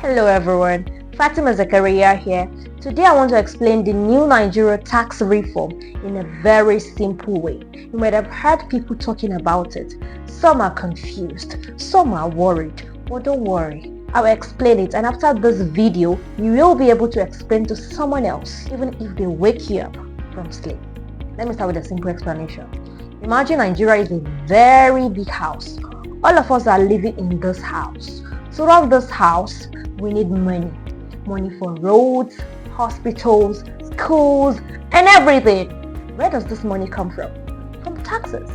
Hello everyone, Fatima Zakaria here. Today I want to explain the new Nigerian tax reform in a very simple way. You might have heard people talking about it. Some are confused, some are worried, but don't worry. I will explain it, and after this video, you will be able to explain to someone else, even if they wake you up from sleep. Let me start with a simple explanation. Imagine Nigeria is a very big house. All of us are living in this house. To run this house, we need money. Money for roads, hospitals, schools, and everything. Where does this money come from? From taxes.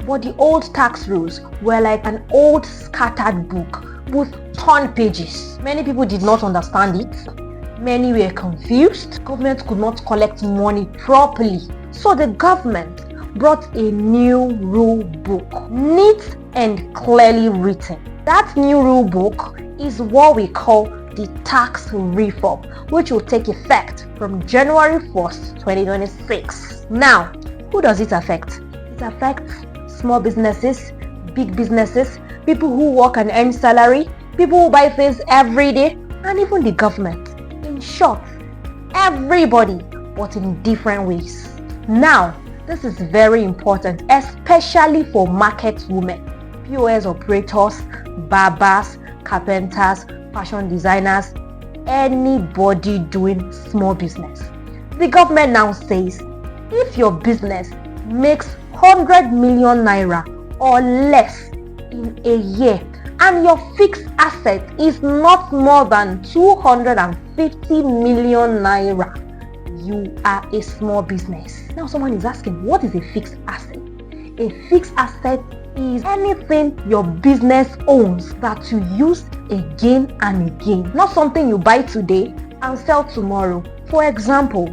But the old tax rules were like an old scattered book with torn pages. Many people did not understand it. Many were confused. Government could not collect money properly. So the government brought a new rule book, neat and clearly written. That new rule book is what we call the tax reform, which will take effect from January 1st, 2026. Now, who does it affect? It affects small businesses, big businesses, people who work and earn salary, people who buy things every day, and even the government. In short, everybody, but in different ways. Now, this is very important, especially for market women, POS operators, barbers, carpenters, fashion designers, anybody doing small business. The government now says, if your business makes 100 million naira or less in a year and your fixed asset is not more than 250 million naira, you are a small business. Now someone is asking, what is a fixed asset? A fixed asset is anything your business owns that you use again and again. Not something you buy today and sell tomorrow. For example,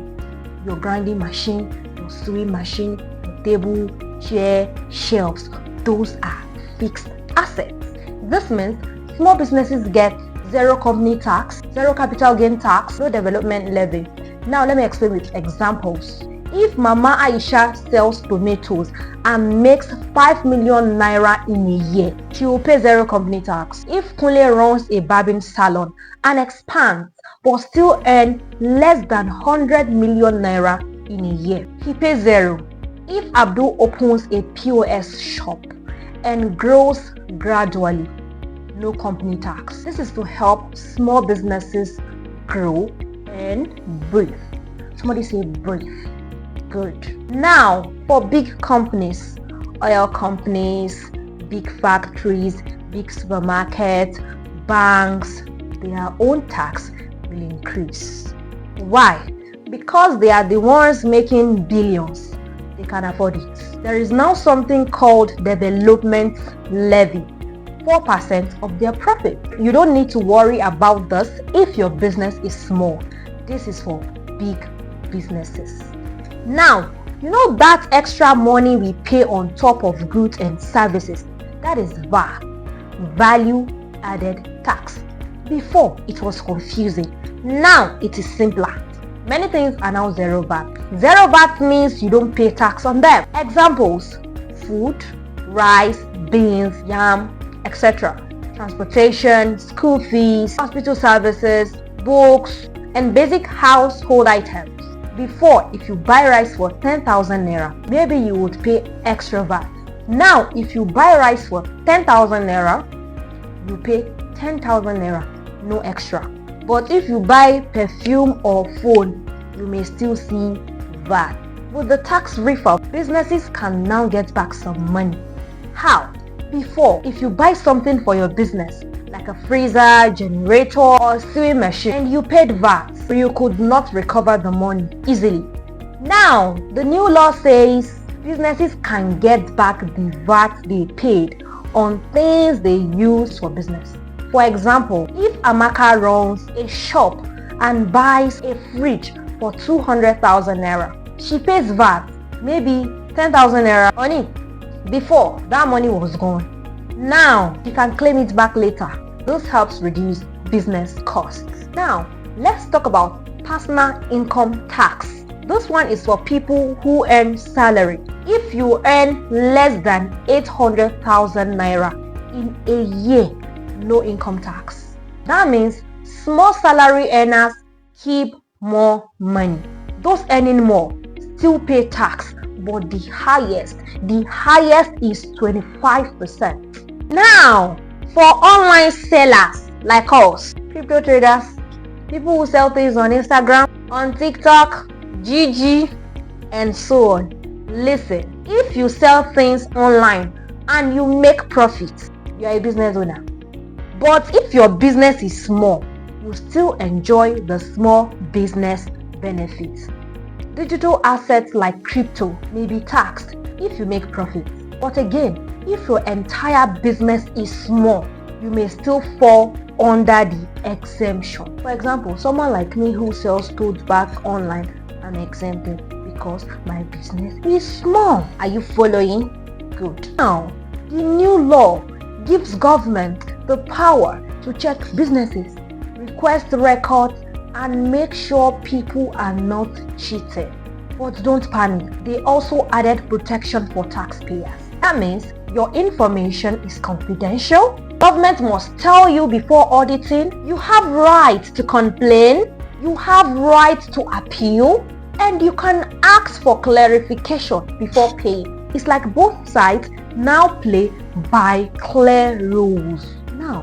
your grinding machine, your sewing machine, your table, chair, shelves. Those are fixed assets. This means small businesses get zero company tax, zero capital gain tax, no development levy. Now let me explain with examples. If Mama Aisha sells tomatoes and makes 5 million naira in a year, she will pay zero company tax. If Kunle runs a barbing salon and expands but still earns less than 100 million naira in a year, he pays zero. If Abdul opens a POS shop and grows gradually, no company tax. This is to help small businesses grow and breathe. Somebody say breathe. Good. Now, for big companies, oil companies, big factories, big supermarkets, banks, their own tax will increase. Why? Because they are the ones making billions. They can afford it. There is now something called development levy, 4% of their profit. You don't need to worry about this if your business is small. This is for big businesses. Now, you know that extra money we pay on top of goods and services, that is VAT, value added tax. Before it was confusing, now it is simpler. Many things are now zero VAT. Zero VAT means you don't pay tax on them. Examples: food, rice, beans, yam, etc. Transportation, school fees, hospital services, books, and basic household items. Before, if you buy rice for 10,000 naira, maybe you would pay extra VAT. Now, if you buy rice for 10,000 naira, you pay 10,000 naira, no extra. But if you buy perfume or phone, you may still see VAT. With the tax reform, businesses can now get back some money. How? Before, if you buy something for your business, like a freezer, generator, or sewing machine, and you paid VAT, you could not recover the money easily. Now, the new law says businesses can get back the VAT they paid on things they use for business. For example, if Amaka runs a shop and buys a fridge for 200,000 naira, she pays VAT, maybe 10,000 naira on it. Before, that money was gone. Now, you can claim it back later. This helps reduce business costs. Now, let's talk about personal income tax. This one is for people who earn salary. If you earn less than 800,000 naira in a year, no income tax. That means small salary earners keep more money. Those earning more still pay tax, but the highest is 25%. Now, for online sellers like us, crypto traders, people who sell things on Instagram, on TikTok, GG, and so on. Listen, if you sell things online and you make profits, you are a business owner. But if your business is small, you still enjoy the small business benefits. Digital assets like crypto may be taxed if you make profits. But again, if your entire business is small, you may still fall under the exemption. For example, someone like me who sells tote bags online, I'm exempted because my business is small. Are you following? Good. Now, the new law gives government the power to check businesses, request records, and make sure people are not cheated. But don't panic, they also added protection for taxpayers. That means your information is confidential. Government must tell you before auditing. You have right to complain, you have right to appeal, and you can ask for clarification before paying. It's like both sides now play by clear rules. Now,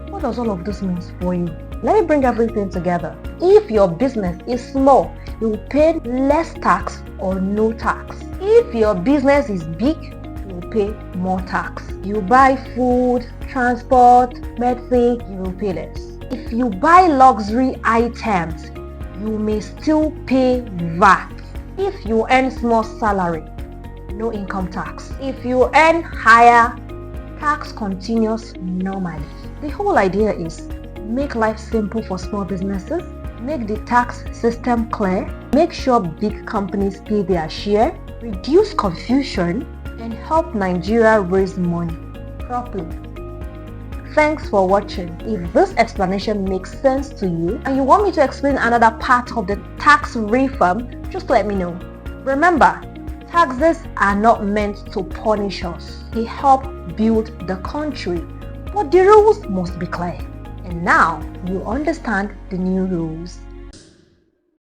what does all of this mean for you? Let me bring everything together. If your business is small, you will pay less tax or no tax. If your business is big, you will pay more tax. You buy food, transport, medicine, you will pay less. If you buy luxury items, you may still pay VAT. If you earn small salary, no income tax. If you earn higher, tax continues normally. The whole idea is make life simple for small businesses, make the tax system clear, make sure big companies pay their share, reduce confusion, and help Nigeria raise money properly. Thanks for watching. If this explanation makes sense to you and you want me to explain another part of the tax reform, just let me know. Remember, taxes are not meant to punish us. They help build the country, but the rules must be clear. And now you understand the new rules.